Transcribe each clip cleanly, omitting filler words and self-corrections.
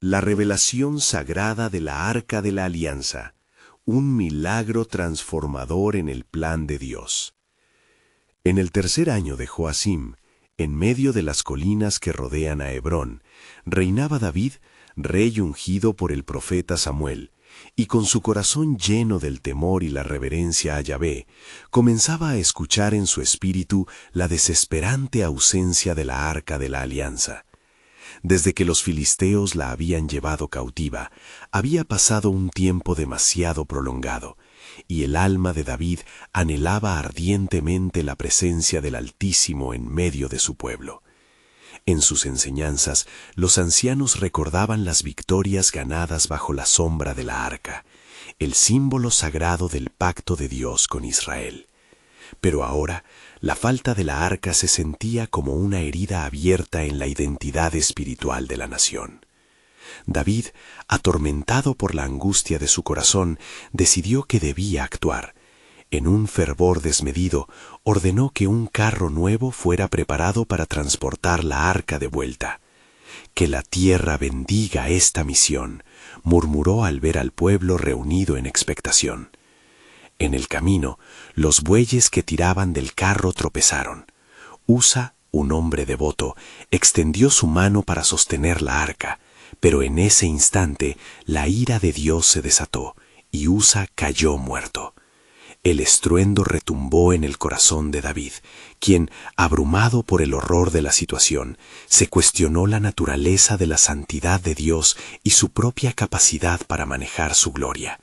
La revelación sagrada de la Arca de la Alianza, un milagro transformador en el plan de Dios. En el tercer año de Joacim, en medio de las colinas que rodean a Hebrón, reinaba David, rey ungido por el profeta Samuel, y con su corazón lleno del temor y la reverencia a Yahvé, comenzaba a escuchar en su espíritu la desesperante ausencia de la Arca de la Alianza. Desde que los filisteos la habían llevado cautiva, había pasado un tiempo demasiado prolongado, y el alma de David anhelaba ardientemente la presencia del Altísimo en medio de su pueblo. En sus enseñanzas, los ancianos recordaban las victorias ganadas bajo la sombra de la arca, el símbolo sagrado del pacto de Dios con Israel. Pero ahora, la falta de la arca se sentía como una herida abierta en la identidad espiritual de la nación. David, atormentado por la angustia de su corazón, decidió que debía actuar. En un fervor desmedido, ordenó que un carro nuevo fuera preparado para transportar la arca de vuelta. «Que la tierra bendiga esta misión», murmuró al ver al pueblo reunido en expectación. En el camino, los bueyes que tiraban del carro tropezaron. Usa, un hombre devoto, extendió su mano para sostener la arca, pero en ese instante la ira de Dios se desató, y Usa cayó muerto. El estruendo retumbó en el corazón de David, quien, abrumado por el horror de la situación, se cuestionó la naturaleza de la santidad de Dios y su propia capacidad para manejar su gloria.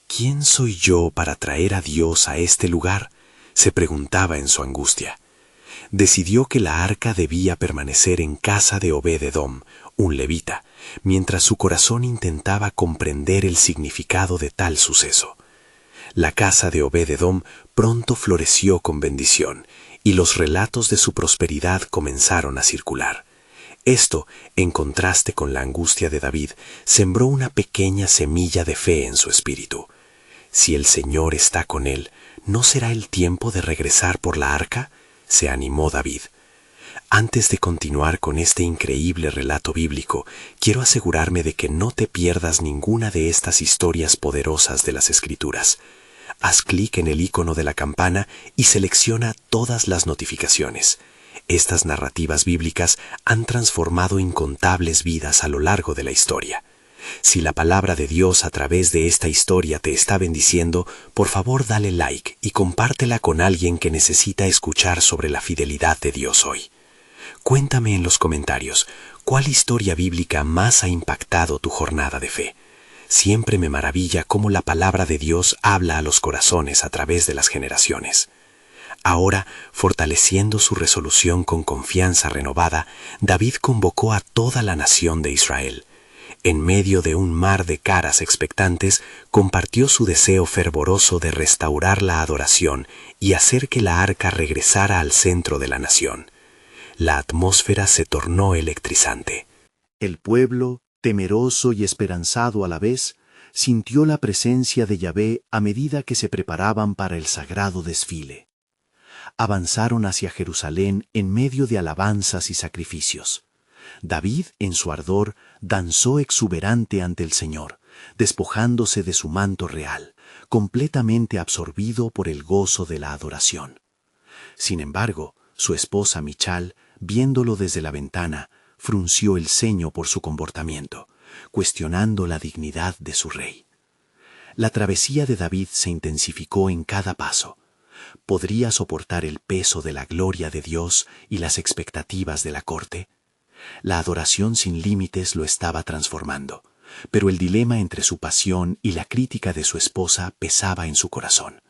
«¿Quién soy yo para traer a Dios a este lugar?», se preguntaba en su angustia. Decidió que la arca debía permanecer en casa de Obed-Edom, un levita, mientras su corazón intentaba comprender el significado de tal suceso. La casa de Obed-Edom pronto floreció con bendición, y los relatos de su prosperidad comenzaron a circular. Esto, en contraste con la angustia de David, sembró una pequeña semilla de fe en su espíritu. «Si el Señor está con él, ¿no será el tiempo de regresar por la arca?», se animó David. Antes de continuar con este increíble relato bíblico, quiero asegurarme de que no te pierdas ninguna de estas historias poderosas de las Escrituras. Haz clic en el icono de la campana y selecciona todas las notificaciones. Estas narrativas bíblicas han transformado incontables vidas a lo largo de la historia. Si la palabra de Dios a través de esta historia te está bendiciendo, por favor dale like y compártela con alguien que necesita escuchar sobre la fidelidad de Dios hoy. Cuéntame en los comentarios, ¿cuál historia bíblica más ha impactado tu jornada de fe? Siempre me maravilla cómo la palabra de Dios habla a los corazones a través de las generaciones. Ahora, fortaleciendo su resolución con confianza renovada, David convocó a toda la nación de Israel. En medio de un mar de caras expectantes, compartió su deseo fervoroso de restaurar la adoración y hacer que la arca regresara al centro de la nación. La atmósfera se tornó electrizante. El pueblo, temeroso y esperanzado a la vez, sintió la presencia de Yahvé a medida que se preparaban para el sagrado desfile. Avanzaron hacia Jerusalén en medio de alabanzas y sacrificios. David, en su ardor, danzó exuberante ante el Señor, despojándose de su manto real, completamente absorbido por el gozo de la adoración. Sin embargo, su esposa Michal, viéndolo desde la ventana, frunció el ceño por su comportamiento, cuestionando la dignidad de su rey. La travesía de David se intensificó en cada paso. ¿Podría soportar el peso de la gloria de Dios y las expectativas de la corte? La adoración sin límites lo estaba transformando, pero el dilema entre su pasión y la crítica de su esposa pesaba en su corazón.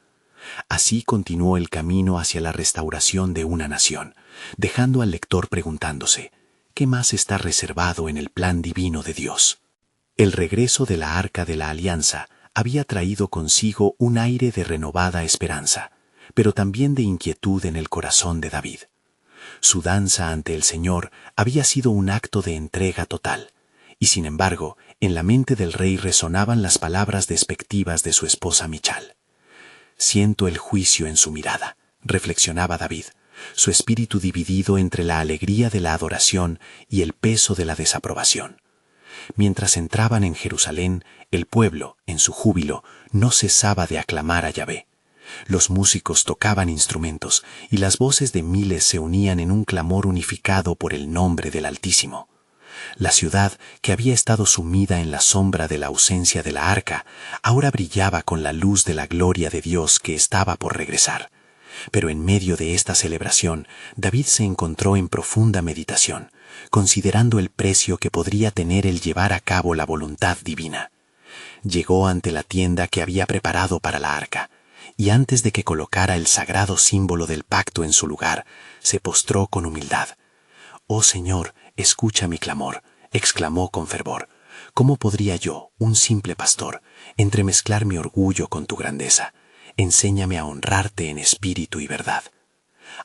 Así continuó el camino hacia la restauración de una nación, dejando al lector preguntándose, ¿qué más está reservado en el plan divino de Dios? El regreso de la Arca de la Alianza había traído consigo un aire de renovada esperanza, pero también de inquietud en el corazón de David. Su danza ante el Señor había sido un acto de entrega total, y sin embargo, en la mente del rey resonaban las palabras despectivas de su esposa Michal. «Siento el juicio en su mirada», reflexionaba David, su espíritu dividido entre la alegría de la adoración y el peso de la desaprobación. Mientras entraban en Jerusalén, el pueblo, en su júbilo, no cesaba de aclamar a Yahvé. Los músicos tocaban instrumentos y las voces de miles se unían en un clamor unificado por el nombre del Altísimo. La ciudad, que había estado sumida en la sombra de la ausencia de la arca, ahora brillaba con la luz de la gloria de Dios que estaba por regresar. Pero en medio de esta celebración, David se encontró en profunda meditación, considerando el precio que podría tener el llevar a cabo la voluntad divina. Llegó ante la tienda que había preparado para la arca, y antes de que colocara el sagrado símbolo del pacto en su lugar, se postró con humildad. «Oh Señor, escucha mi clamor», exclamó con fervor. «¿Cómo podría yo, un simple pastor, entremezclar mi orgullo con tu grandeza? Enséñame a honrarte en espíritu y verdad».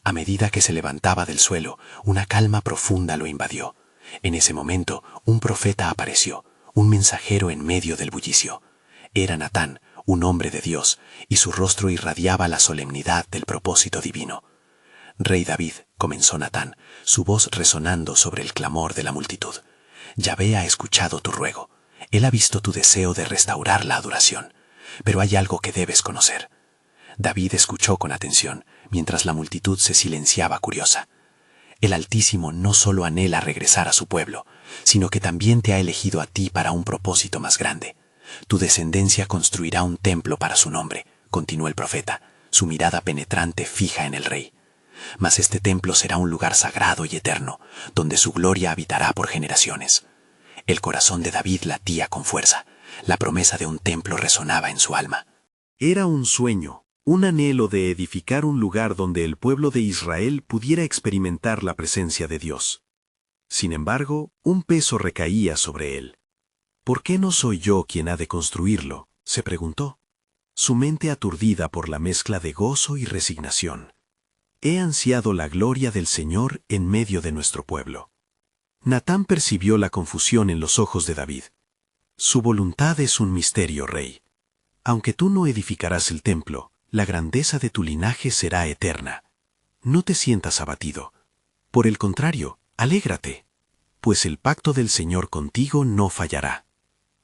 A medida que se levantaba del suelo, una calma profunda lo invadió. En ese momento, un profeta apareció, un mensajero en medio del bullicio. Era Natán, un hombre de Dios, y su rostro irradiaba la solemnidad del propósito divino. «Rey David», comenzó Natán, su voz resonando sobre el clamor de la multitud. «Yahvé ha escuchado tu ruego. Él ha visto tu deseo de restaurar la adoración. Pero hay algo que debes conocer». David escuchó con atención, mientras la multitud se silenciaba curiosa. «El Altísimo no solo anhela regresar a su pueblo, sino que también te ha elegido a ti para un propósito más grande. Tu descendencia construirá un templo para su nombre», continuó el profeta, su mirada penetrante fija en el rey. «Mas este templo será un lugar sagrado y eterno, donde su gloria habitará por generaciones». El corazón de David latía con fuerza. La promesa de un templo resonaba en su alma. Era un sueño, un anhelo de edificar un lugar donde el pueblo de Israel pudiera experimentar la presencia de Dios. Sin embargo, un peso recaía sobre él. «¿Por qué no soy yo quien ha de construirlo?», se preguntó, su mente aturdida por la mezcla de gozo y resignación. «He ansiado la gloria del Señor en medio de nuestro pueblo». Natán percibió la confusión en los ojos de David. «Su voluntad es un misterio, rey. Aunque tú no edificarás el templo, la grandeza de tu linaje será eterna. No te sientas abatido. Por el contrario, alégrate, pues el pacto del Señor contigo no fallará».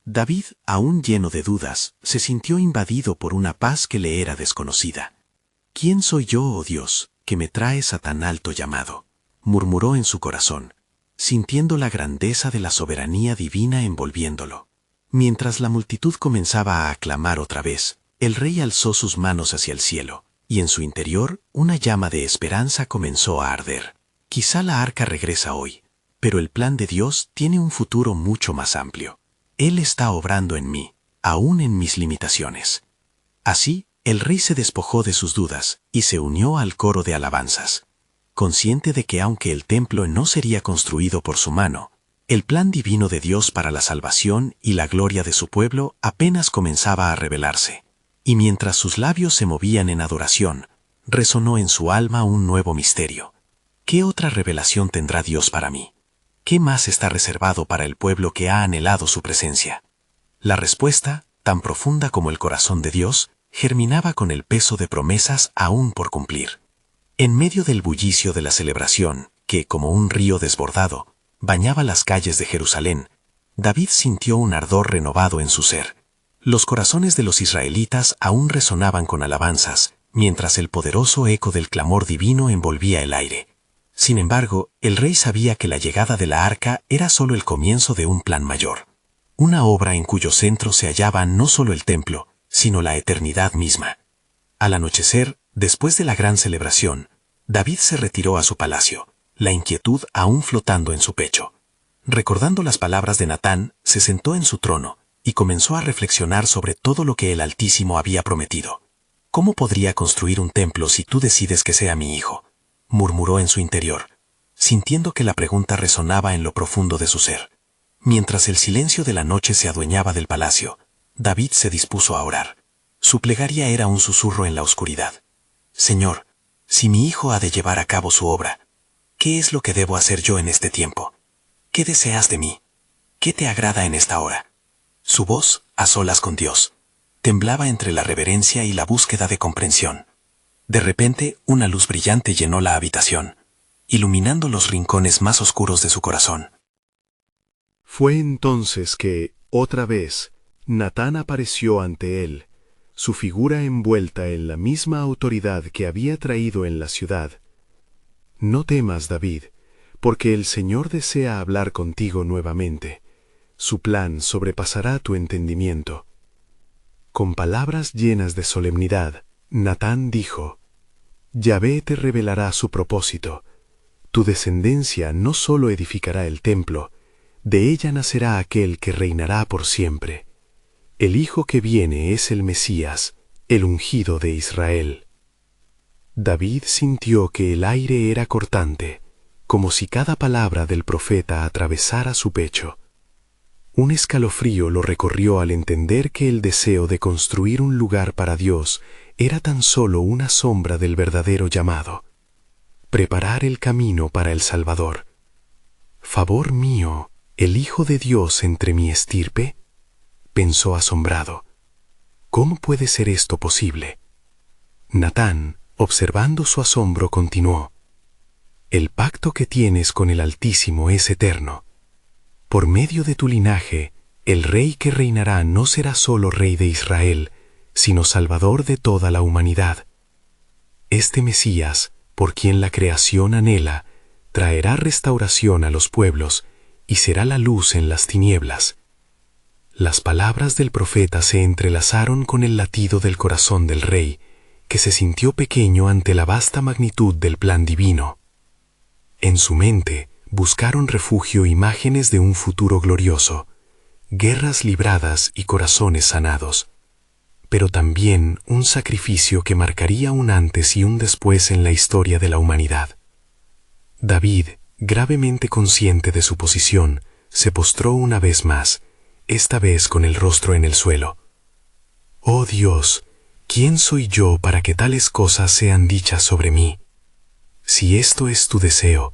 David, aún lleno de dudas, se sintió invadido por una paz que le era desconocida. «¿Quién soy yo, oh Dios, que me traes a tan alto llamado?», murmuró en su corazón, sintiendo la grandeza de la soberanía divina envolviéndolo. Mientras la multitud comenzaba a aclamar otra vez, el rey alzó sus manos hacia el cielo, y en su interior una llama de esperanza comenzó a arder. «Quizá la arca regresa hoy, pero el plan de Dios tiene un futuro mucho más amplio. Él está obrando en mí, aún en mis limitaciones». Así, el rey se despojó de sus dudas y se unió al coro de alabanzas, consciente de que aunque el templo no sería construido por su mano, el plan divino de Dios para la salvación y la gloria de su pueblo apenas comenzaba a revelarse. Y mientras sus labios se movían en adoración, resonó en su alma un nuevo misterio. ¿Qué otra revelación tendrá Dios para mí? ¿Qué más está reservado para el pueblo que ha anhelado su presencia? La respuesta, tan profunda como el corazón de Dios, germinaba con el peso de promesas aún por cumplir. En medio del bullicio de la celebración, que, como un río desbordado, bañaba las calles de Jerusalén, David sintió un ardor renovado en su ser. Los corazones de los israelitas aún resonaban con alabanzas, mientras el poderoso eco del clamor divino envolvía el aire. Sin embargo, el rey sabía que la llegada de la arca era solo el comienzo de un plan mayor. Una obra en cuyo centro se hallaba no solo el templo, sino la eternidad misma. Al anochecer, después de la gran celebración, David se retiró a su palacio, la inquietud aún flotando en su pecho. Recordando las palabras de Natán, se sentó en su trono y comenzó a reflexionar sobre todo lo que el Altísimo había prometido. «¿Cómo podría construir un templo si tú decides que sea mi hijo?», murmuró en su interior, sintiendo que la pregunta resonaba en lo profundo de su ser. Mientras el silencio de la noche se adueñaba del palacio, David se dispuso a orar. Su plegaria era un susurro en la oscuridad. «Señor, si mi hijo ha de llevar a cabo su obra, ¿qué es lo que debo hacer yo en este tiempo? ¿Qué deseas de mí? ¿Qué te agrada en esta hora?». Su voz, a solas con Dios, temblaba entre la reverencia y la búsqueda de comprensión. De repente, una luz brillante llenó la habitación, iluminando los rincones más oscuros de su corazón. Fue entonces que, otra vez, Natán apareció ante él, su figura envuelta en la misma autoridad que había traído en la ciudad. No temas, David, porque el Señor desea hablar contigo nuevamente. Su plan sobrepasará tu entendimiento. Con palabras llenas de solemnidad, Natán dijo: Yahvé te revelará su propósito. Tu descendencia no solo edificará el templo, de ella nacerá aquel que reinará por siempre. El Hijo que viene es el Mesías, el ungido de Israel. David sintió que el aire era cortante, como si cada palabra del profeta atravesara su pecho. Un escalofrío lo recorrió al entender que el deseo de construir un lugar para Dios era tan solo una sombra del verdadero llamado: preparar el camino para el Salvador. ¿Favor mío, el Hijo de Dios entre mi estirpe?, pensó asombrado. ¿Cómo puede ser esto posible? Natán, observando su asombro, continuó: El pacto que tienes con el Altísimo es eterno. Por medio de tu linaje, el rey que reinará no será solo rey de Israel, sino salvador de toda la humanidad. Este Mesías, por quien la creación anhela, traerá restauración a los pueblos y será la luz en las tinieblas. Las palabras del profeta se entrelazaron con el latido del corazón del rey, que se sintió pequeño ante la vasta magnitud del plan divino. En su mente buscaron refugio imágenes de un futuro glorioso, guerras libradas y corazones sanados, pero también un sacrificio que marcaría un antes y un después en la historia de la humanidad. David, gravemente consciente de su posición, se postró una vez más, esta vez con el rostro en el suelo. «Oh Dios, ¿quién soy yo para que tales cosas sean dichas sobre mí? Si esto es tu deseo,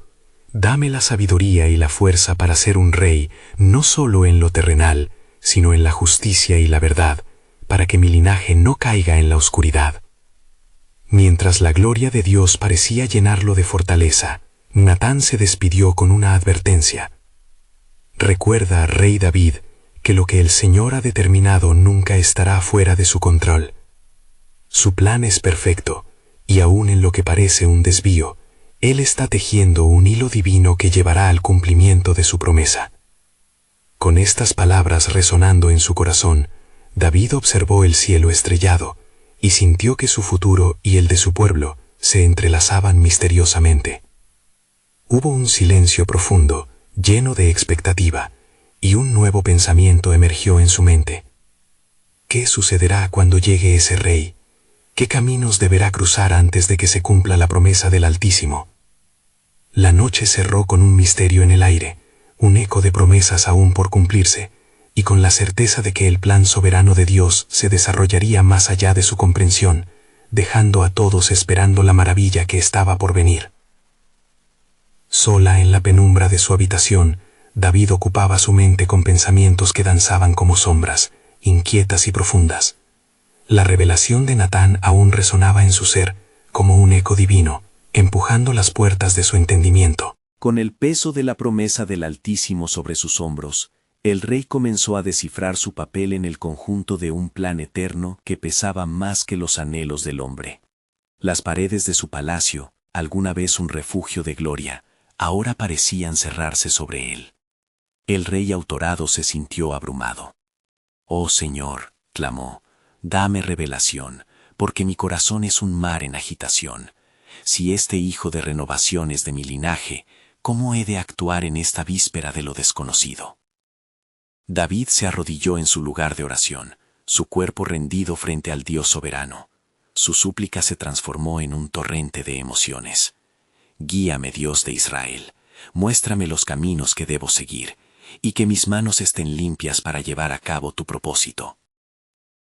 dame la sabiduría y la fuerza para ser un rey, no solo en lo terrenal, sino en la justicia y la verdad, para que mi linaje no caiga en la oscuridad». Mientras la gloria de Dios parecía llenarlo de fortaleza, Natán se despidió con una advertencia. «Recuerda, rey David, que lo que el Señor ha determinado nunca estará fuera de su control. Su plan es perfecto, y aun en lo que parece un desvío, Él está tejiendo un hilo divino que llevará al cumplimiento de su promesa». Con estas palabras resonando en su corazón, David observó el cielo estrellado y sintió que su futuro y el de su pueblo se entrelazaban misteriosamente. Hubo un silencio profundo, lleno de expectativa, y un nuevo pensamiento emergió en su mente. ¿Qué sucederá cuando llegue ese rey? ¿Qué caminos deberá cruzar antes de que se cumpla la promesa del Altísimo? La noche cerró con un misterio en el aire, un eco de promesas aún por cumplirse, y con la certeza de que el plan soberano de Dios se desarrollaría más allá de su comprensión, dejando a todos esperando la maravilla que estaba por venir. Sola en la penumbra de su habitación, David ocupaba su mente con pensamientos que danzaban como sombras, inquietas y profundas. La revelación de Natán aún resonaba en su ser, como un eco divino, empujando las puertas de su entendimiento. Con el peso de la promesa del Altísimo sobre sus hombros, el rey comenzó a descifrar su papel en el conjunto de un plan eterno que pesaba más que los anhelos del hombre. Las paredes de su palacio, alguna vez un refugio de gloria, ahora parecían cerrarse sobre él. El rey autorado se sintió abrumado. «Oh Señor», clamó, «dame revelación, porque mi corazón es un mar en agitación. Si este hijo de renovación es de mi linaje, ¿cómo he de actuar en esta víspera de lo desconocido?». David se arrodilló en su lugar de oración, su cuerpo rendido frente al Dios soberano. Su súplica se transformó en un torrente de emociones. «Guíame, Dios de Israel, muéstrame los caminos que debo seguir, y que mis manos estén limpias para llevar a cabo tu propósito».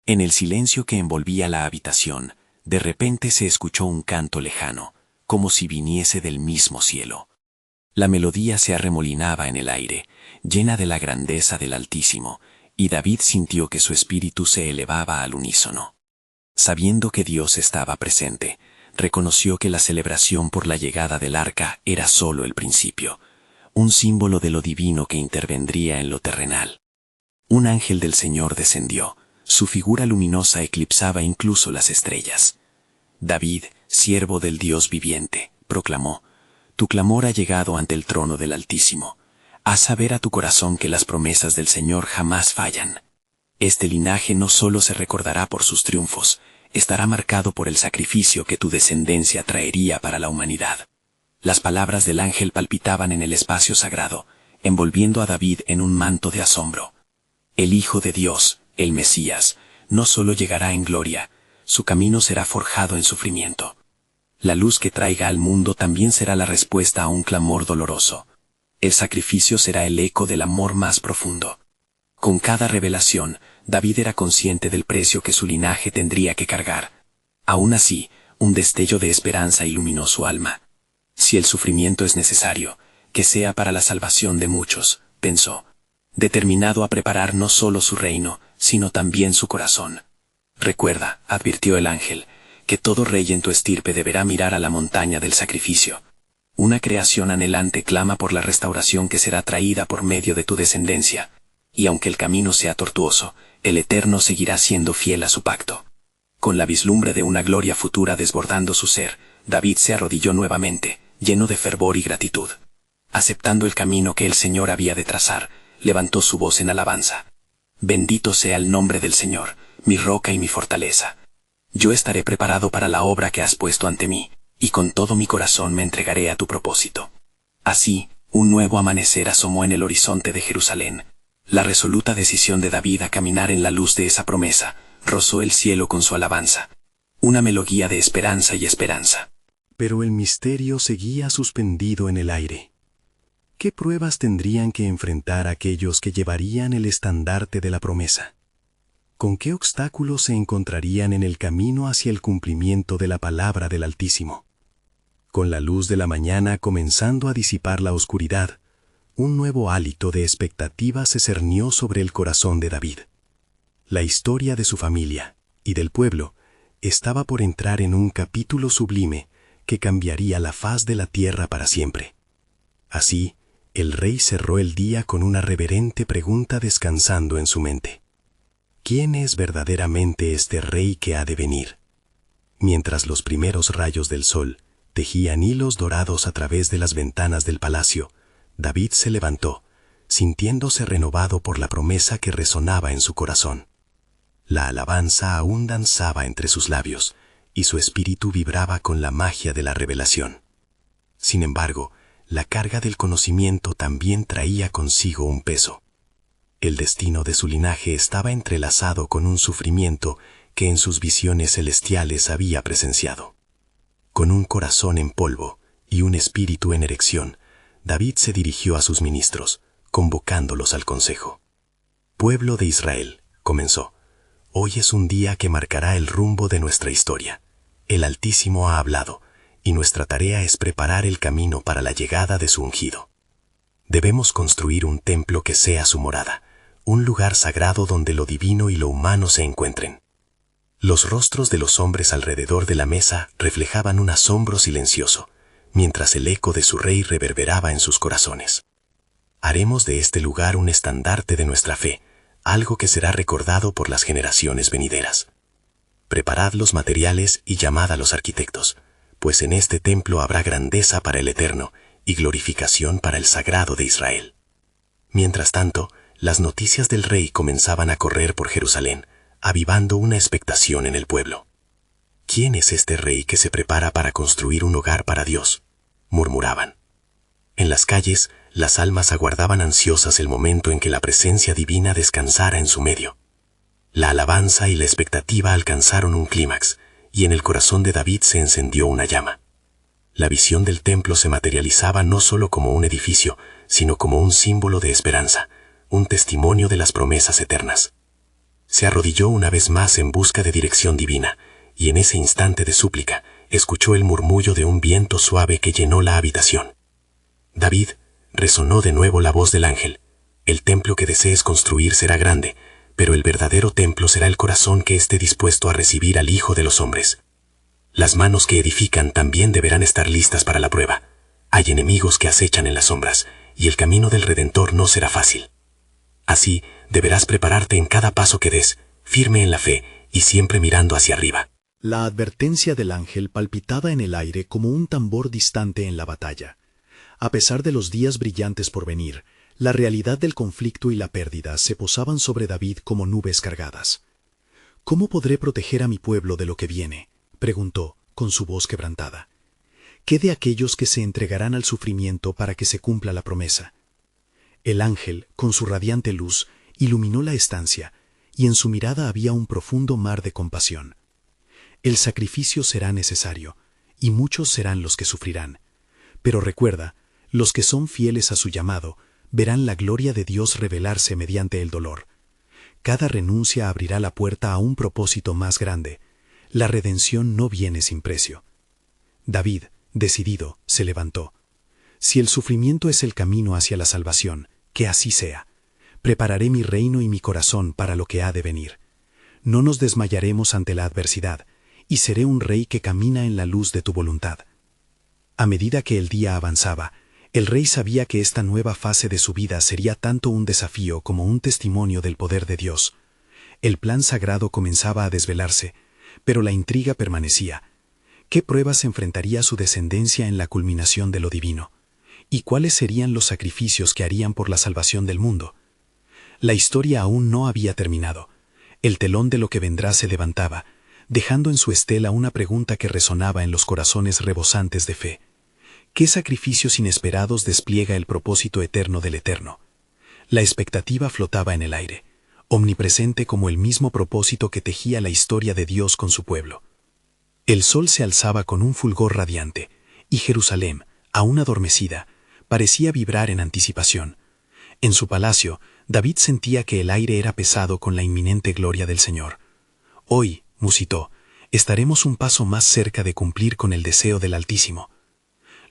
En el silencio que envolvía la habitación, de repente se escuchó un canto lejano, como si viniese del mismo cielo. La melodía se arremolinaba en el aire, llena de la grandeza del Altísimo, y David sintió que su espíritu se elevaba al unísono. Sabiendo que Dios estaba presente, reconoció que la celebración por la llegada del arca era solo el principio, un símbolo de lo divino que intervendría en lo terrenal. Un ángel del Señor descendió, su figura luminosa eclipsaba incluso las estrellas. David, siervo del Dios viviente, proclamó: tu clamor ha llegado ante el trono del Altísimo. Haz saber a tu corazón que las promesas del Señor jamás fallan. Este linaje no solo se recordará por sus triunfos, estará marcado por el sacrificio que tu descendencia traería para la humanidad. Las palabras del ángel palpitaban en el espacio sagrado, envolviendo a David en un manto de asombro. El Hijo de Dios, el Mesías, no solo llegará en gloria, su camino será forjado en sufrimiento. La luz que traiga al mundo también será la respuesta a un clamor doloroso. El sacrificio será el eco del amor más profundo. Con cada revelación, David era consciente del precio que su linaje tendría que cargar. Aún así, un destello de esperanza iluminó su alma. Si el sufrimiento es necesario, que sea para la salvación de muchos, pensó, determinado a preparar no solo su reino, sino también su corazón. Recuerda, advirtió el ángel, que todo rey en tu estirpe deberá mirar a la montaña del sacrificio. Una creación anhelante clama por la restauración que será traída por medio de tu descendencia. Y aunque el camino sea tortuoso, el Eterno seguirá siendo fiel a su pacto. Con la vislumbre de una gloria futura desbordando su ser, David se arrodilló nuevamente, lleno de fervor y gratitud. Aceptando el camino que el Señor había de trazar, levantó su voz en alabanza. Bendito sea el nombre del Señor, mi roca y mi fortaleza. Yo estaré preparado para la obra que has puesto ante mí, y con todo mi corazón me entregaré a tu propósito. Así, un nuevo amanecer asomó en el horizonte de Jerusalén. La resoluta decisión de David a caminar en la luz de esa promesa rozó el cielo con su alabanza. Una melodía de esperanza y esperanza. Pero el misterio seguía suspendido en el aire. ¿Qué pruebas tendrían que enfrentar aquellos que llevarían el estandarte de la promesa? ¿Con qué obstáculos se encontrarían en el camino hacia el cumplimiento de la palabra del Altísimo? Con la luz de la mañana comenzando a disipar la oscuridad, un nuevo hálito de expectativa se cernió sobre el corazón de David. La historia de su familia y del pueblo estaba por entrar en un capítulo sublime que cambiaría la faz de la tierra para siempre. Así, el rey cerró el día con una reverente pregunta descansando en su mente. ¿Quién es verdaderamente este rey que ha de venir? Mientras los primeros rayos del sol tejían hilos dorados a través de las ventanas del palacio, David se levantó, sintiéndose renovado por la promesa que resonaba en su corazón. La alabanza aún danzaba entre sus labios, y su espíritu vibraba con la magia de la revelación. Sin embargo, la carga del conocimiento también traía consigo un peso. El destino de su linaje estaba entrelazado con un sufrimiento que en sus visiones celestiales había presenciado. Con un corazón en polvo y un espíritu en erección, David se dirigió a sus ministros, convocándolos al consejo. «Pueblo de Israel», comenzó, «hoy es un día que marcará el rumbo de nuestra historia. El Altísimo ha hablado, y nuestra tarea es preparar el camino para la llegada de su ungido. Debemos construir un templo que sea su morada, un lugar sagrado donde lo divino y lo humano se encuentren». Los rostros de los hombres alrededor de la mesa reflejaban un asombro silencioso, mientras el eco de su rey reverberaba en sus corazones. «Haremos de este lugar un estandarte de nuestra fe, algo que será recordado por las generaciones venideras. Preparad los materiales y llamad a los arquitectos, pues en este templo habrá grandeza para el Eterno y glorificación para el Sagrado de Israel». Mientras tanto, las noticias del rey comenzaban a correr por Jerusalén, avivando una expectación en el pueblo. «¿Quién es este rey que se prepara para construir un hogar para Dios?», murmuraban. En las calles, las almas aguardaban ansiosas el momento en que la presencia divina descansara en su medio. La alabanza y la expectativa alcanzaron un clímax, y en el corazón de David se encendió una llama. La visión del templo se materializaba no solo como un edificio, sino como un símbolo de esperanza, un testimonio de las promesas eternas. Se arrodilló una vez más en busca de dirección divina, y en ese instante de súplica escuchó el murmullo de un viento suave que llenó la habitación. «David», resonó de nuevo la voz del ángel, «el templo que desees construir será grande, pero el verdadero templo será el corazón que esté dispuesto a recibir al Hijo de los hombres. Las manos que edifican también deberán estar listas para la prueba. Hay enemigos que acechan en las sombras, y el camino del Redentor no será fácil. Así, deberás prepararte en cada paso que des, firme en la fe y siempre mirando hacia arriba. La advertencia del ángel palpitaba en el aire como un tambor distante en la batalla. A pesar de los días brillantes por venir, la realidad del conflicto y la pérdida se posaban sobre David como nubes cargadas. ¿Cómo podré proteger a mi pueblo de lo que viene?, preguntó, con su voz quebrantada. ¿Qué de aquellos que se entregarán al sufrimiento para que se cumpla la promesa? El ángel, con su radiante luz, iluminó la estancia, y en su mirada había un profundo mar de compasión. El sacrificio será necesario, y muchos serán los que sufrirán. Pero recuerda, los que son fieles a su llamado, verán la gloria de Dios revelarse mediante el dolor. Cada renuncia abrirá la puerta a un propósito más grande. La redención no viene sin precio. David, decidido, se levantó. Si el sufrimiento es el camino hacia la salvación, que así sea. Prepararé mi reino y mi corazón para lo que ha de venir. No nos desmayaremos ante la adversidad, y seré un rey que camina en la luz de tu voluntad. A medida que el día avanzaba, el rey sabía que esta nueva fase de su vida sería tanto un desafío como un testimonio del poder de Dios. El plan sagrado comenzaba a desvelarse, pero la intriga permanecía. ¿Qué pruebas enfrentaría su descendencia en la culminación de lo divino? ¿Y cuáles serían los sacrificios que harían por la salvación del mundo? La historia aún no había terminado. El telón de lo que vendrá se levantaba, dejando en su estela una pregunta que resonaba en los corazones rebosantes de fe. ¿Qué sacrificios inesperados despliega el propósito eterno del Eterno? La expectativa flotaba en el aire, omnipresente como el mismo propósito que tejía la historia de Dios con su pueblo. El sol se alzaba con un fulgor radiante, y Jerusalén, aún adormecida, parecía vibrar en anticipación. En su palacio, David sentía que el aire era pesado con la inminente gloria del Señor. Hoy, musitó, estaremos un paso más cerca de cumplir con el deseo del Altísimo.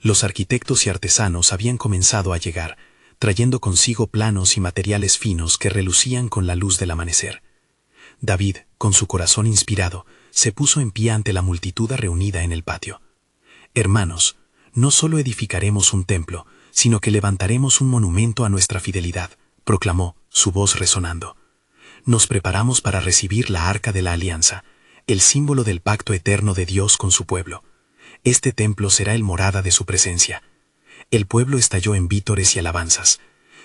Los arquitectos y artesanos habían comenzado a llegar, trayendo consigo planos y materiales finos que relucían con la luz del amanecer. David, con su corazón inspirado, se puso en pie ante la multitud reunida en el patio. Hermanos, no solo edificaremos un templo, sino que levantaremos un monumento a nuestra fidelidad, proclamó, su voz resonando. Nos preparamos para recibir la Arca de la Alianza, el símbolo del pacto eterno de Dios con su pueblo. Este templo será el morada de su presencia. El pueblo estalló en vítores y alabanzas.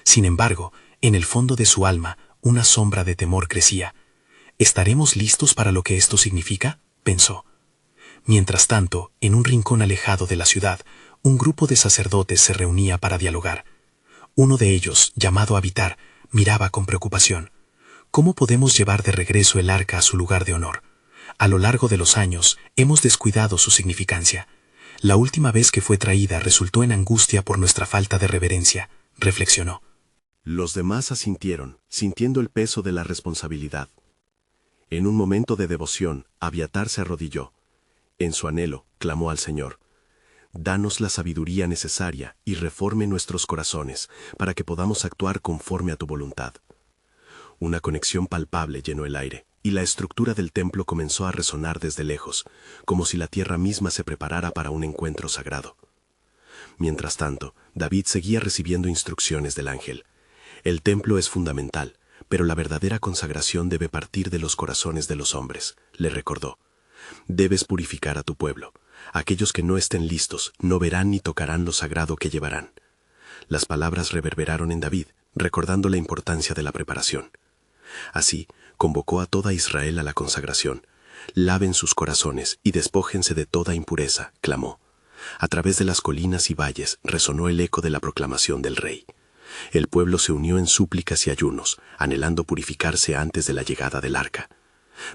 Sin embargo, en el fondo de su alma, una sombra de temor crecía. ¿Estaremos listos para lo que esto significa?, pensó. Mientras tanto, en un rincón alejado de la ciudad, un grupo de sacerdotes se reunía para dialogar. Uno de ellos, llamado Abitar, miraba con preocupación. ¿Cómo podemos llevar de regreso el arca a su lugar de honor? A lo largo de los años, hemos descuidado su significancia. La última vez que fue traída resultó en angustia por nuestra falta de reverencia, reflexionó. Los demás asintieron, sintiendo el peso de la responsabilidad. En un momento de devoción, Abiatar se arrodilló. En su anhelo, clamó al Señor: danos la sabiduría necesaria y reforme nuestros corazones para que podamos actuar conforme a tu voluntad. Una conexión palpable llenó el aire, y la estructura del templo comenzó a resonar desde lejos, como si la tierra misma se preparara para un encuentro sagrado. Mientras tanto, David seguía recibiendo instrucciones del ángel. El templo es fundamental, pero la verdadera consagración debe partir de los corazones de los hombres, le recordó. Debes purificar a tu pueblo. Aquellos que no estén listos no verán ni tocarán lo sagrado que llevarán. Las palabras reverberaron en David, recordando la importancia de la preparación. Así, convocó a toda Israel a la consagración. Laven sus corazones y despójense de toda impureza, clamó. A través de las colinas y valles resonó el eco de la proclamación del rey. El pueblo se unió en súplicas y ayunos, anhelando purificarse antes de la llegada del arca.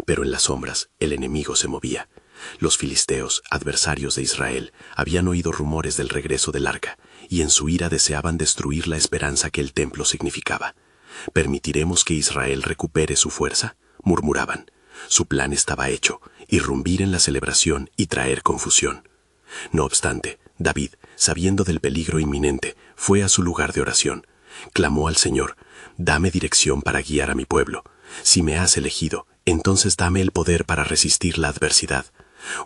Pero en las sombras, el enemigo se movía. Los filisteos, adversarios de Israel, habían oído rumores del regreso del arca, y en su ira deseaban destruir la esperanza que el templo significaba. ¿Permitiremos que Israel recupere su fuerza?, murmuraban. Su plan estaba hecho: irrumpir en la celebración y traer confusión. No obstante, David, sabiendo del peligro inminente, fue a su lugar de oración. Clamó al Señor: dame dirección para guiar a mi pueblo. Si me has elegido, entonces dame el poder para resistir la adversidad.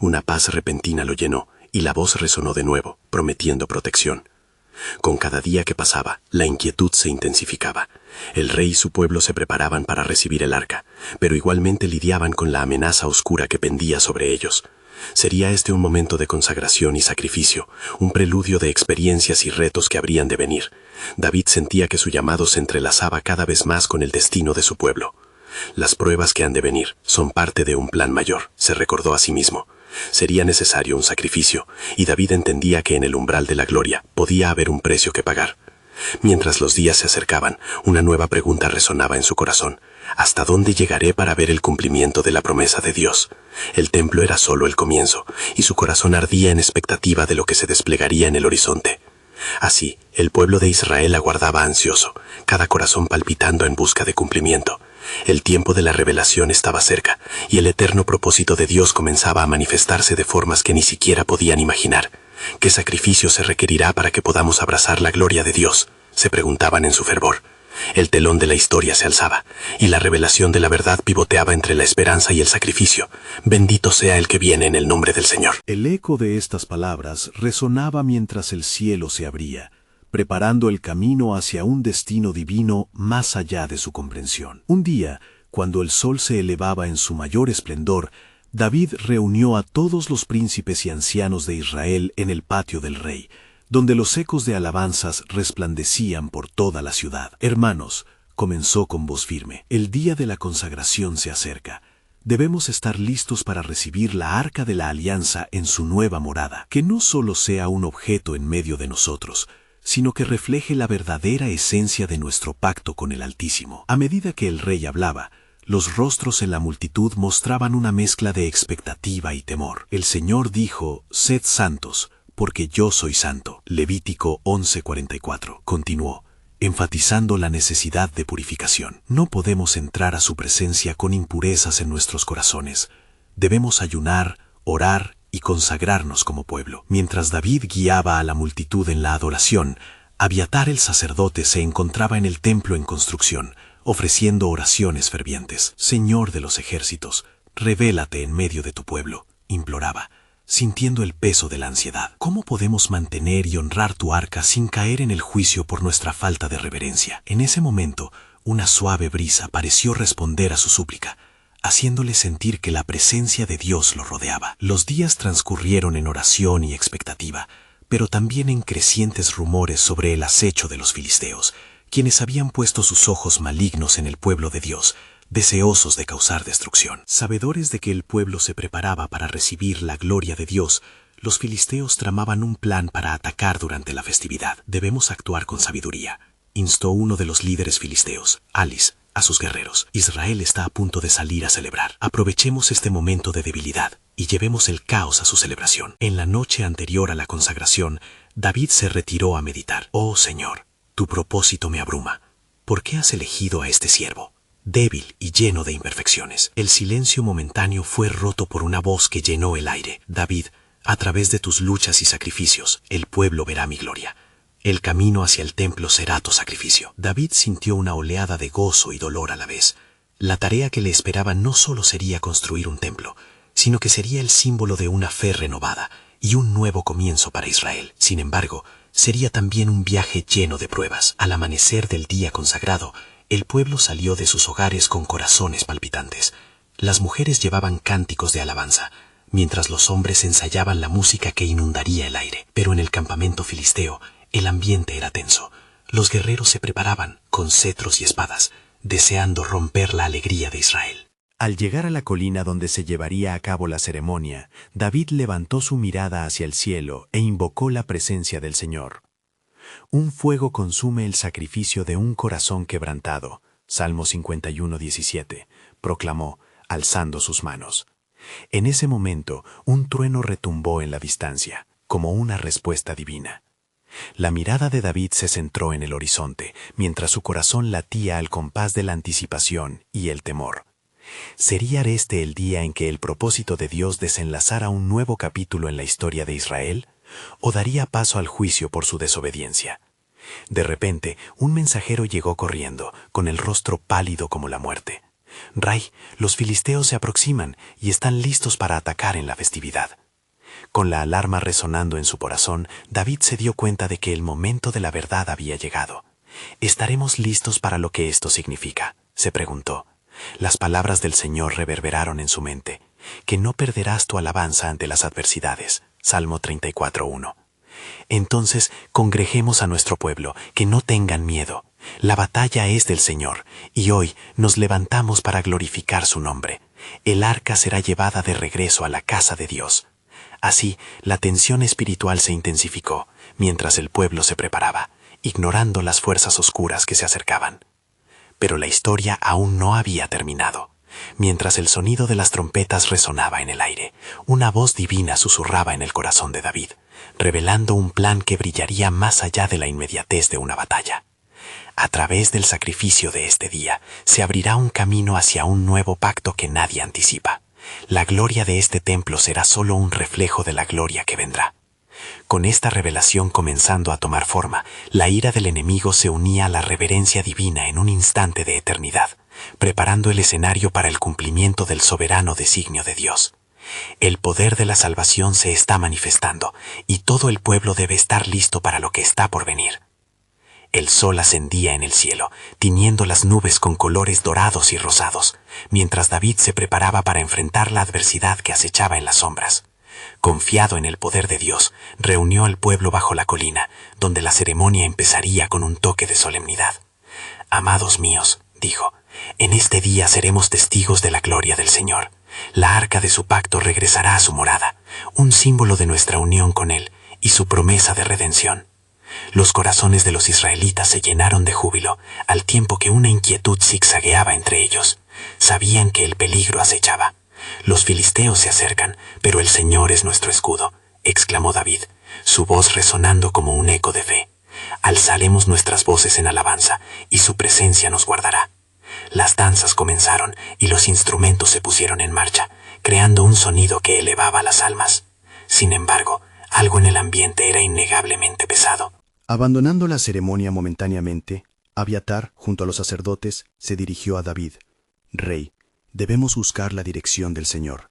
Una paz repentina lo llenó, y la voz resonó de nuevo, prometiendo protección. Con cada día que pasaba, la inquietud se intensificaba. El rey y su pueblo se preparaban para recibir el arca, pero igualmente lidiaban con la amenaza oscura que pendía sobre ellos. Sería este un momento de consagración y sacrificio, un preludio de experiencias y retos que habrían de venir. David sentía que su llamado se entrelazaba cada vez más con el destino de su pueblo. Las pruebas que han de venir son parte de un plan mayor, se recordó a sí mismo. Sería necesario un sacrificio, y David entendía que en el umbral de la gloria podía haber un precio que pagar. Mientras los días se acercaban, una nueva pregunta resonaba en su corazón. ¿Hasta dónde llegaré para ver el cumplimiento de la promesa de Dios? El templo era solo el comienzo, y su corazón ardía en expectativa de lo que se desplegaría en el horizonte. Así, el pueblo de Israel aguardaba ansioso, cada corazón palpitando en busca de cumplimiento. El tiempo de la revelación estaba cerca, y el eterno propósito de Dios comenzaba a manifestarse de formas que ni siquiera podían imaginar. ¿Qué sacrificio se requerirá para que podamos abrazar la gloria de Dios?, se preguntaban en su fervor. El telón de la historia se alzaba, y la revelación de la verdad pivoteaba entre la esperanza y el sacrificio. Bendito sea el que viene en el nombre del Señor. El eco de estas palabras resonaba mientras el cielo se abría, preparando el camino hacia un destino divino más allá de su comprensión. Un día, cuando el sol se elevaba en su mayor esplendor, David reunió a todos los príncipes y ancianos de Israel en el patio del rey, donde los ecos de alabanzas resplandecían por toda la ciudad. Hermanos, comenzó con voz firme, el día de la consagración se acerca. Debemos estar listos para recibir la arca de la alianza en su nueva morada, que no solo sea un objeto en medio de nosotros, sino que refleje la verdadera esencia de nuestro pacto con el Altísimo. A medida que el rey hablaba, los rostros en la multitud mostraban una mezcla de expectativa y temor. El Señor dijo, «Sed santos, porque yo soy santo». Levítico 11:44. Continuó, enfatizando la necesidad de purificación. No podemos entrar a su presencia con impurezas en nuestros corazones. Debemos ayunar, orar y consagrarnos como pueblo. Mientras David guiaba a la multitud en la adoración, Abiatar el sacerdote se encontraba en el templo en construcción, ofreciendo oraciones fervientes. «Señor de los ejércitos, revélate en medio de tu pueblo», imploraba, sintiendo el peso de la ansiedad. ¿Cómo podemos mantener y honrar tu arca sin caer en el juicio por nuestra falta de reverencia? En ese momento, una suave brisa pareció responder a su súplica, haciéndole sentir que la presencia de Dios lo rodeaba. Los días transcurrieron en oración y expectativa, pero también en crecientes rumores sobre el acecho de los filisteos, quienes habían puesto sus ojos malignos en el pueblo de Dios, deseosos de causar destrucción. Sabedores de que el pueblo se preparaba para recibir la gloria de Dios, los filisteos tramaban un plan para atacar durante la festividad. «Debemos actuar con sabiduría», instó uno de los líderes filisteos, Alis, a sus guerreros. «Israel está a punto de salir a celebrar. Aprovechemos este momento de debilidad y llevemos el caos a su celebración». En la noche anterior a la consagración, David se retiró a meditar. «Oh Señor, tu propósito me abruma. ¿Por qué has elegido a este siervo? Débil y lleno de imperfecciones». El silencio momentáneo fue roto por una voz que llenó el aire. «David, a través de tus luchas y sacrificios, el pueblo verá mi gloria. El camino hacia el templo será tu sacrificio». David sintió una oleada de gozo y dolor a la vez. La tarea que le esperaba no solo sería construir un templo, sino que sería el símbolo de una fe renovada y un nuevo comienzo para Israel. Sin embargo, sería también un viaje lleno de pruebas. Al amanecer del día consagrado, el pueblo salió de sus hogares con corazones palpitantes. Las mujeres llevaban cánticos de alabanza, mientras los hombres ensayaban la música que inundaría el aire. Pero en el campamento filisteo, el ambiente era tenso. Los guerreros se preparaban, con cetros y espadas, deseando romper la alegría de Israel. Al llegar a la colina donde se llevaría a cabo la ceremonia, David levantó su mirada hacia el cielo e invocó la presencia del Señor. «Un fuego consume el sacrificio de un corazón quebrantado», Salmo 51:17, proclamó, alzando sus manos. En ese momento, un trueno retumbó en la distancia, como una respuesta divina. La mirada de David se centró en el horizonte, mientras su corazón latía al compás de la anticipación y el temor. ¿Sería este el día en que el propósito de Dios desenlazara un nuevo capítulo en la historia de Israel? ¿O daría paso al juicio por su desobediencia? De repente, un mensajero llegó corriendo, con el rostro pálido como la muerte. «Ray, los filisteos se aproximan y están listos para atacar en la festividad». Con la alarma resonando en su corazón, David se dio cuenta de que el momento de la verdad había llegado. ¿Estaremos listos para lo que esto significa?, se preguntó. Las palabras del Señor reverberaron en su mente. Que no perderás tu alabanza ante las adversidades. Salmo 34:1. Entonces, congreguemos a nuestro pueblo, que no tengan miedo. La batalla es del Señor, y hoy nos levantamos para glorificar su nombre. El arca será llevada de regreso a la casa de Dios. Así, la tensión espiritual se intensificó, mientras el pueblo se preparaba, ignorando las fuerzas oscuras que se acercaban. Pero la historia aún no había terminado. Mientras el sonido de las trompetas resonaba en el aire, una voz divina susurraba en el corazón de David, revelando un plan que brillaría más allá de la inmediatez de una batalla. A través del sacrificio de este día, se abrirá un camino hacia un nuevo pacto que nadie anticipa. La gloria de este templo será solo un reflejo de la gloria que vendrá. Con esta revelación comenzando a tomar forma, la ira del enemigo se unía a la reverencia divina en un instante de eternidad, preparando el escenario para el cumplimiento del soberano designio de Dios. El poder de la salvación se está manifestando, y todo el pueblo debe estar listo para lo que está por venir. El sol ascendía en el cielo, tiñendo las nubes con colores dorados y rosados, mientras David se preparaba para enfrentar la adversidad que acechaba en las sombras. Confiado en el poder de Dios, reunió al pueblo bajo la colina, donde la ceremonia empezaría con un toque de solemnidad. «Amados míos», dijo, «en este día seremos testigos de la gloria del Señor. La arca de su pacto regresará a su morada, un símbolo de nuestra unión con Él y su promesa de redención». Los corazones de los israelitas se llenaron de júbilo, al tiempo que una inquietud zigzagueaba entre ellos. Sabían que el peligro acechaba. «Los filisteos se acercan, pero el Señor es nuestro escudo», exclamó David, su voz resonando como un eco de fe. «Alzaremos nuestras voces en alabanza, y su presencia nos guardará». Las danzas comenzaron, y los instrumentos se pusieron en marcha, creando un sonido que elevaba las almas. Sin embargo, algo en el ambiente era innegablemente pesado. Abandonando la ceremonia momentáneamente, Abiatar, junto a los sacerdotes, se dirigió a David. «Rey, debemos buscar la dirección del Señor.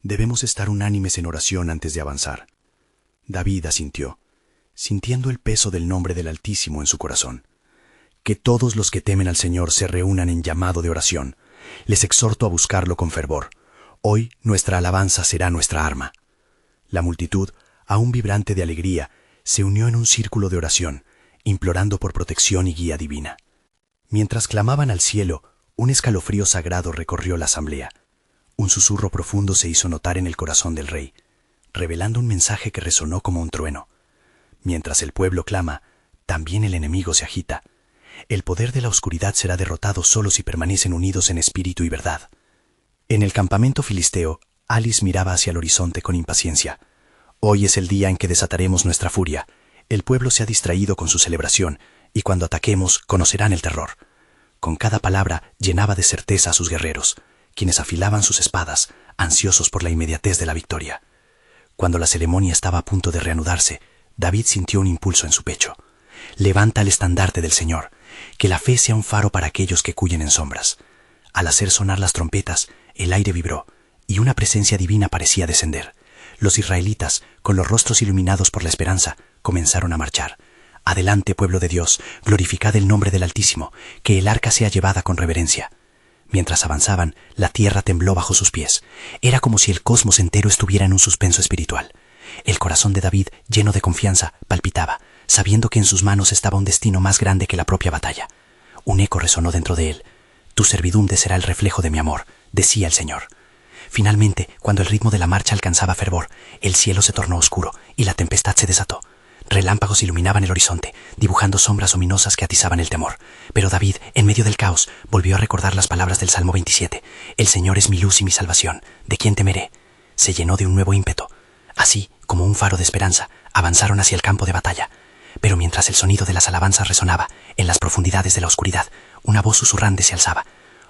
Debemos estar unánimes en oración antes de avanzar». David asintió, sintiendo el peso del nombre del Altísimo en su corazón. «Que todos los que temen al Señor se reúnan en llamado de oración. Les exhorto a buscarlo con fervor. Hoy nuestra alabanza será nuestra arma». La multitud, aún vibrante de alegría, se unió en un círculo de oración, implorando por protección y guía divina. Mientras clamaban al cielo, un escalofrío sagrado recorrió la asamblea. Un susurro profundo se hizo notar en el corazón del rey, revelando un mensaje que resonó como un trueno. Mientras el pueblo clama, también el enemigo se agita. El poder de la oscuridad será derrotado solo si permanecen unidos en espíritu y verdad. En el campamento filisteo, Alice miraba hacia el horizonte con impaciencia. «Hoy es el día en que desataremos nuestra furia. El pueblo se ha distraído con su celebración, y cuando ataquemos conocerán el terror». Con cada palabra llenaba de certeza a sus guerreros, quienes afilaban sus espadas, ansiosos por la inmediatez de la victoria. Cuando la ceremonia estaba a punto de reanudarse, David sintió un impulso en su pecho. «Levanta el estandarte del Señor, que la fe sea un faro para aquellos que huyen en sombras». Al hacer sonar las trompetas, el aire vibró, y una presencia divina parecía descender. Los israelitas, con los rostros iluminados por la esperanza, comenzaron a marchar. «Adelante, pueblo de Dios, glorificad el nombre del Altísimo, que el arca sea llevada con reverencia». Mientras avanzaban, la tierra tembló bajo sus pies. Era como si el cosmos entero estuviera en un suspenso espiritual. El corazón de David, lleno de confianza, palpitaba, sabiendo que en sus manos estaba un destino más grande que la propia batalla. Un eco resonó dentro de él. «Tu servidumbre será el reflejo de mi amor», decía el Señor. Finalmente, cuando el ritmo de la marcha alcanzaba fervor, el cielo se tornó oscuro y la tempestad se desató. Relámpagos iluminaban el horizonte, dibujando sombras ominosas que atizaban el temor. Pero David, en medio del caos, volvió a recordar las palabras del Salmo 27. «El Señor es mi luz y mi salvación. ¿De quién temeré?». Se llenó de un nuevo ímpetu. Así, como un faro de esperanza, avanzaron hacia el campo de batalla. Pero mientras el sonido de las alabanzas resonaba, en las profundidades de la oscuridad, una voz susurrante se alzaba.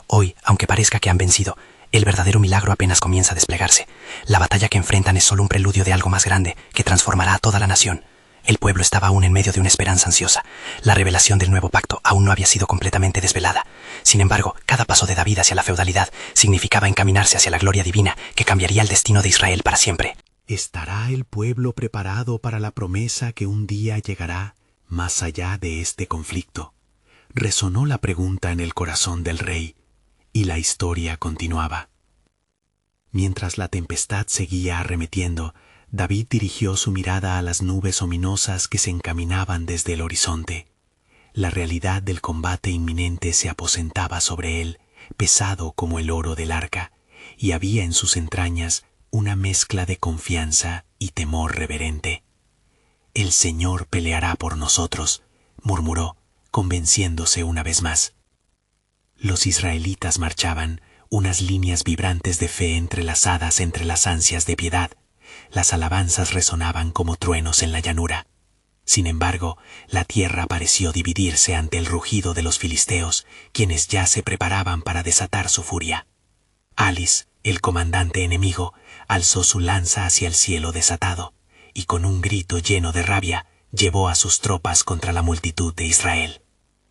«Hoy, aunque parezca que han vencido, el verdadero milagro apenas comienza a desplegarse. La batalla que enfrentan es solo un preludio de algo más grande que transformará a toda la nación». El pueblo estaba aún en medio de una esperanza ansiosa. La revelación del nuevo pacto aún no había sido completamente desvelada. Sin embargo, cada paso de David hacia la feudalidad significaba encaminarse hacia la gloria divina que cambiaría el destino de Israel para siempre. ¿Estará el pueblo preparado para la promesa que un día llegará más allá de este conflicto? Resonó la pregunta en el corazón del rey, y la historia continuaba. Mientras la tempestad seguía arremetiendo, David dirigió su mirada a las nubes ominosas que se encaminaban desde el horizonte. La realidad del combate inminente se aposentaba sobre él, pesado como el oro del arca, y había en sus entrañas una mezcla de confianza y temor reverente. «El Señor peleará por nosotros», murmuró, convenciéndose una vez más. Los israelitas marchaban, unas líneas vibrantes de fe entrelazadas entre las ansias de piedad. Las alabanzas resonaban como truenos en la llanura. Sin embargo, la tierra pareció dividirse ante el rugido de los filisteos, quienes ya se preparaban para desatar su furia. Alis, el comandante enemigo, alzó su lanza hacia el cielo desatado, y con un grito lleno de rabia, llevó a sus tropas contra la multitud de Israel.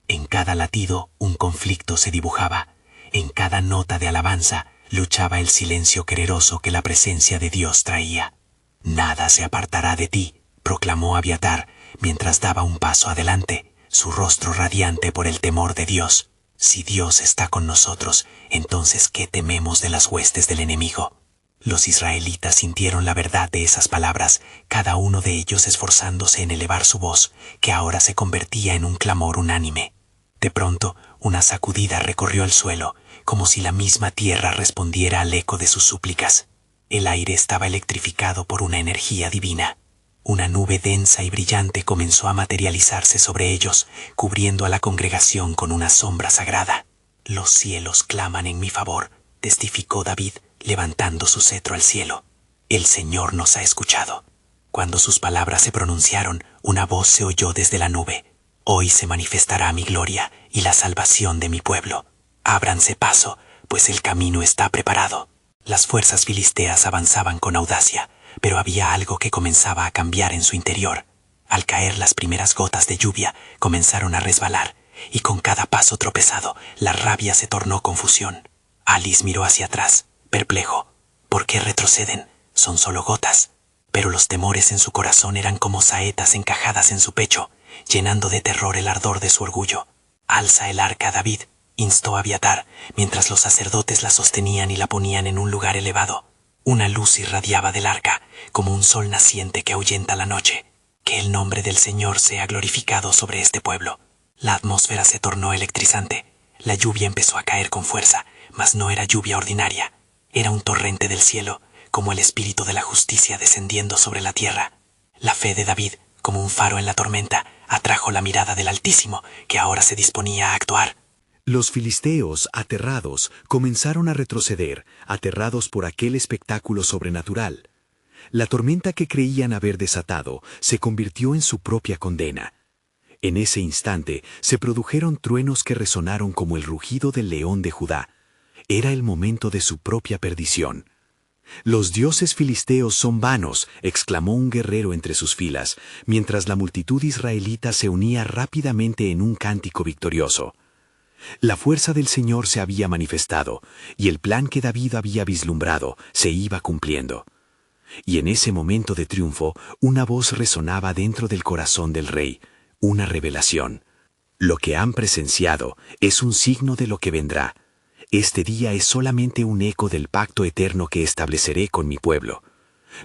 En cada latido un conflicto se dibujaba, en cada nota de alabanza luchaba el silencio quereroso que la presencia de Dios traía. «Nada se apartará de ti», proclamó Abiatar, mientras daba un paso adelante, su rostro radiante por el temor de Dios. «Si Dios está con nosotros, entonces ¿qué tememos de las huestes del enemigo?». Los israelitas sintieron la verdad de esas palabras, cada uno de ellos esforzándose en elevar su voz, que ahora se convertía en un clamor unánime. De pronto, una sacudida recorrió el suelo, como si la misma tierra respondiera al eco de sus súplicas. El aire estaba electrificado por una energía divina. Una nube densa y brillante comenzó a materializarse sobre ellos, cubriendo a la congregación con una sombra sagrada. «Los cielos claman en mi favor», testificó David, levantando su cetro al cielo. «El Señor nos ha escuchado». Cuando sus palabras se pronunciaron, una voz se oyó desde la nube. «Hoy se manifestará mi gloria y la salvación de mi pueblo. Ábranse paso, pues el camino está preparado». Las fuerzas filisteas avanzaban con audacia, pero había algo que comenzaba a cambiar en su interior. Al caer las primeras gotas de lluvia, comenzaron a resbalar, y con cada paso tropezado, la rabia se tornó confusión. Alis miró hacia atrás, perplejo. ¿Por qué retroceden? Son solo gotas. Pero los temores en su corazón eran como saetas encajadas en su pecho, llenando de terror el ardor de su orgullo. «Alza el arca, David», instó Abiatar, mientras los sacerdotes la sostenían y la ponían en un lugar elevado. Una luz irradiaba del arca, como un sol naciente que ahuyenta la noche. «Que el nombre del Señor sea glorificado sobre este pueblo». La atmósfera se tornó electrizante. La lluvia empezó a caer con fuerza, mas no era lluvia ordinaria. Era un torrente del cielo, como el espíritu de la justicia descendiendo sobre la tierra. La fe de David, como un faro en la tormenta, atrajo la mirada del Altísimo, que ahora se disponía a actuar. Los filisteos, aterrados, comenzaron a retroceder, aterrados por aquel espectáculo sobrenatural. La tormenta que creían haber desatado se convirtió en su propia condena. En ese instante se produjeron truenos que resonaron como el rugido del león de Judá. Era el momento de su propia perdición. «Los dioses filisteos son vanos», exclamó un guerrero entre sus filas, mientras la multitud israelita se unía rápidamente en un cántico victorioso. La fuerza del Señor se había manifestado, y el plan que David había vislumbrado se iba cumpliendo. Y en ese momento de triunfo, una voz resonaba dentro del corazón del rey, una revelación. «Lo que han presenciado es un signo de lo que vendrá. Este día es solamente un eco del pacto eterno que estableceré con mi pueblo.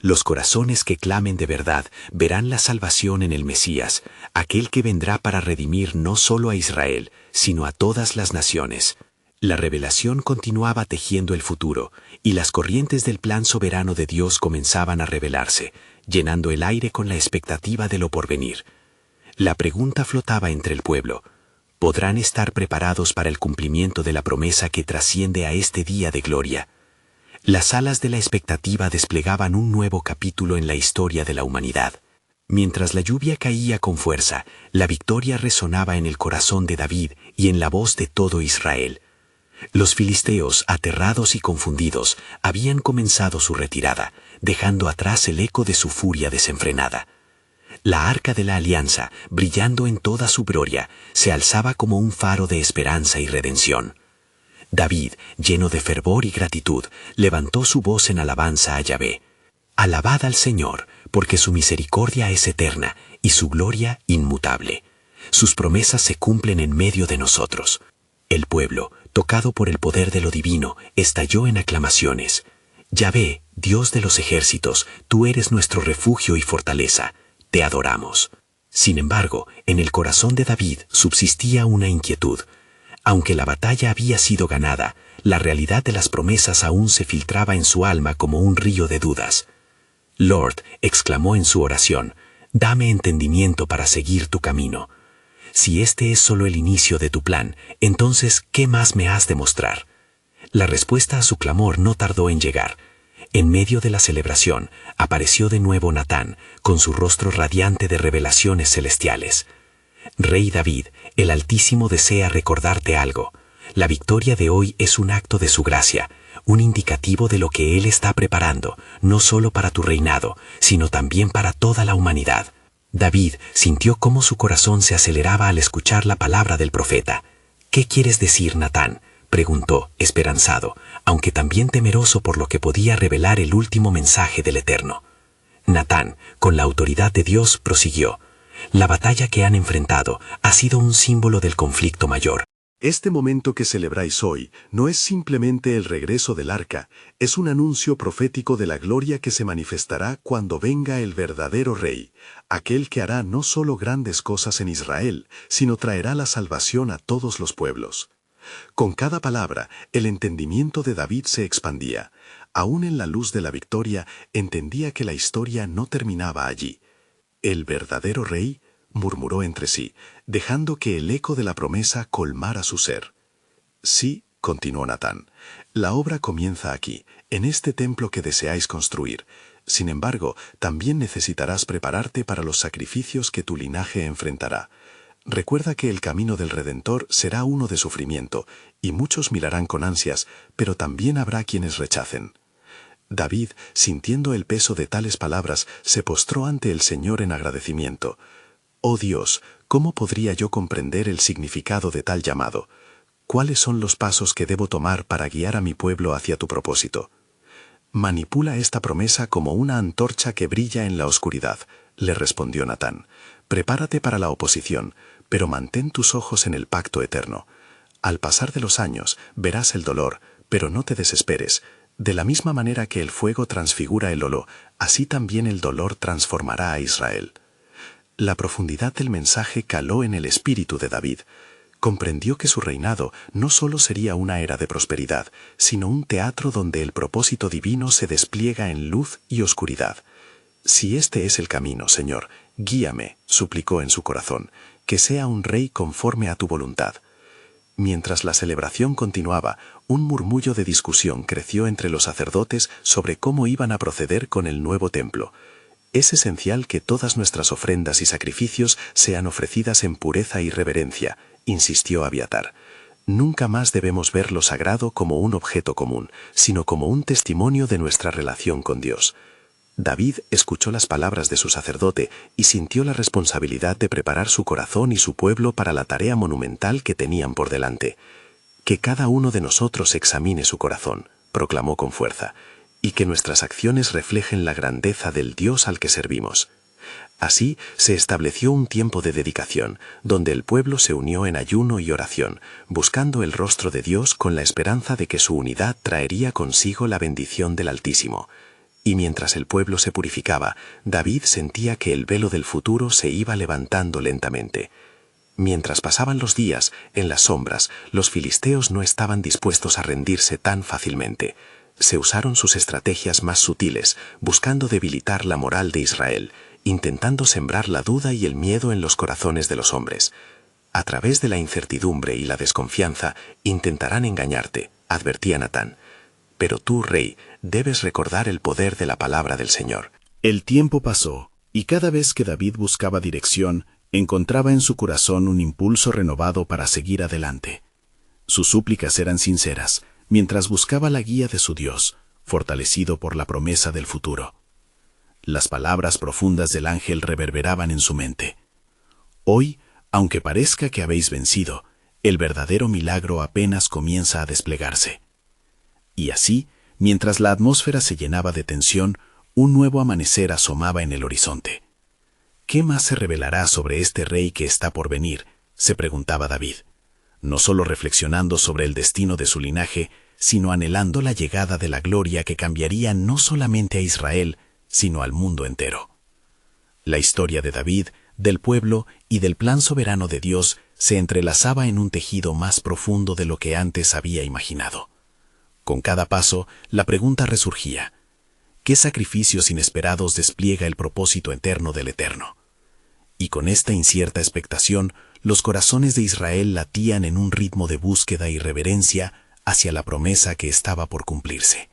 Los corazones que clamen de verdad verán la salvación en el Mesías, aquel que vendrá para redimir no solo a Israel, sino a todas las naciones». La revelación continuaba tejiendo el futuro, y las corrientes del plan soberano de Dios comenzaban a revelarse, llenando el aire con la expectativa de lo porvenir. La pregunta flotaba entre el pueblo: ¿podrán estar preparados para el cumplimiento de la promesa que trasciende a este día de gloria? Las alas de la expectativa desplegaban un nuevo capítulo en la historia de la humanidad. Mientras la lluvia caía con fuerza, la victoria resonaba en el corazón de David y en la voz de todo Israel. Los filisteos, aterrados y confundidos, habían comenzado su retirada, dejando atrás el eco de su furia desenfrenada. La arca de la alianza, brillando en toda su gloria, se alzaba como un faro de esperanza y redención. David, lleno de fervor y gratitud, levantó su voz en alabanza a Yahvé. Alabad al Señor, porque su misericordia es eterna y su gloria inmutable. Sus promesas se cumplen en medio de nosotros. El pueblo, tocado por el poder de lo divino, estalló en aclamaciones. Yahvé, Dios de los ejércitos, tú eres nuestro refugio y fortaleza. Te adoramos. Sin embargo, en el corazón de David subsistía una inquietud. Aunque la batalla había sido ganada, la realidad de las promesas aún se filtraba en su alma como un río de dudas. Lord, exclamó en su oración, dame entendimiento para seguir tu camino. Si este es solo el inicio de tu plan, entonces, ¿qué más me has de mostrar? La respuesta a su clamor no tardó en llegar. En medio de la celebración, apareció de nuevo Natán, con su rostro radiante de revelaciones celestiales. Rey David, el Altísimo desea recordarte algo. La victoria de hoy es un acto de su gracia, un indicativo de lo que Él está preparando, no solo para tu reinado, sino también para toda la humanidad. David sintió cómo su corazón se aceleraba al escuchar la palabra del profeta. ¿Qué quieres decir, Natán?, preguntó, esperanzado, aunque también temeroso por lo que podía revelar el último mensaje del Eterno. Natán, con la autoridad de Dios, prosiguió. La batalla que han enfrentado ha sido un símbolo del conflicto mayor. Este momento que celebráis hoy no es simplemente el regreso del arca, es un anuncio profético de la gloria que se manifestará cuando venga el verdadero Rey, aquel que hará no solo grandes cosas en Israel, sino traerá la salvación a todos los pueblos. Con cada palabra, el entendimiento de David se expandía. Aún en la luz de la victoria, entendía que la historia no terminaba allí. El verdadero Rey, murmuró entre sí, dejando que el eco de la promesa colmara su ser. Sí, continuó Natán, la obra comienza aquí, en este templo que deseáis construir. Sin embargo, también necesitarás prepararte para los sacrificios que tu linaje enfrentará. Recuerda que el camino del Redentor será uno de sufrimiento, y muchos mirarán con ansias, pero también habrá quienes rechacen. David, sintiendo el peso de tales palabras, se postró ante el Señor en agradecimiento. «Oh Dios, ¿cómo podría yo comprender el significado de tal llamado? ¿Cuáles son los pasos que debo tomar para guiar a mi pueblo hacia tu propósito?» «Manipula esta promesa como una antorcha que brilla en la oscuridad», le respondió Natán. «Prepárate para la oposición, pero mantén tus ojos en el pacto eterno. Al pasar de los años, verás el dolor, pero no te desesperes. De la misma manera que el fuego transfigura el olo, así también el dolor transformará a Israel». La profundidad del mensaje caló en el espíritu de David. Comprendió que su reinado no solo sería una era de prosperidad, sino un teatro donde el propósito divino se despliega en luz y oscuridad. «Si este es el camino, Señor, guíame», suplicó en su corazón, «que sea un rey conforme a tu voluntad». Mientras la celebración continuaba, un murmullo de discusión creció entre los sacerdotes sobre cómo iban a proceder con el nuevo templo. «Es esencial que todas nuestras ofrendas y sacrificios sean ofrecidas en pureza y reverencia», insistió Abiatar. «Nunca más debemos ver lo sagrado como un objeto común, sino como un testimonio de nuestra relación con Dios». David escuchó las palabras de su sacerdote y sintió la responsabilidad de preparar su corazón y su pueblo para la tarea monumental que tenían por delante. «Que cada uno de nosotros examine su corazón», proclamó con fuerza, «y que nuestras acciones reflejen la grandeza del Dios al que servimos». Así se estableció un tiempo de dedicación, donde el pueblo se unió en ayuno y oración, buscando el rostro de Dios con la esperanza de que su unidad traería consigo la bendición del Altísimo. Y mientras el pueblo se purificaba, David sentía que el velo del futuro se iba levantando lentamente. Mientras pasaban los días, en las sombras, los filisteos no estaban dispuestos a rendirse tan fácilmente. Se usaron sus estrategias más sutiles, buscando debilitar la moral de Israel, intentando sembrar la duda y el miedo en los corazones de los hombres. A través de la incertidumbre y la desconfianza, intentarán engañarte, advertía Natán. Pero tú, rey, debes recordar el poder de la palabra del Señor. El tiempo pasó, y cada vez que David buscaba dirección, encontraba en su corazón un impulso renovado para seguir adelante. Sus súplicas eran sinceras, mientras buscaba la guía de su Dios, fortalecido por la promesa del futuro. Las palabras profundas del ángel reverberaban en su mente. Hoy, aunque parezca que habéis vencido, el verdadero milagro apenas comienza a desplegarse. Y así, mientras la atmósfera se llenaba de tensión, Un nuevo amanecer asomaba en el horizonte. ¿Qué más se revelará sobre este rey que está por venir?, se preguntaba David, no solo reflexionando sobre el destino de su linaje, sino anhelando la llegada de la gloria que cambiaría no solamente a Israel, sino al mundo entero. La historia de David, del pueblo y del plan soberano de Dios se entrelazaba en un tejido más profundo de lo que antes había imaginado. Con cada paso, la pregunta resurgía: ¿qué sacrificios inesperados despliega el propósito eterno del Eterno? Y con esta incierta expectación, los corazones de Israel latían en un ritmo de búsqueda y reverencia hacia la promesa que estaba por cumplirse.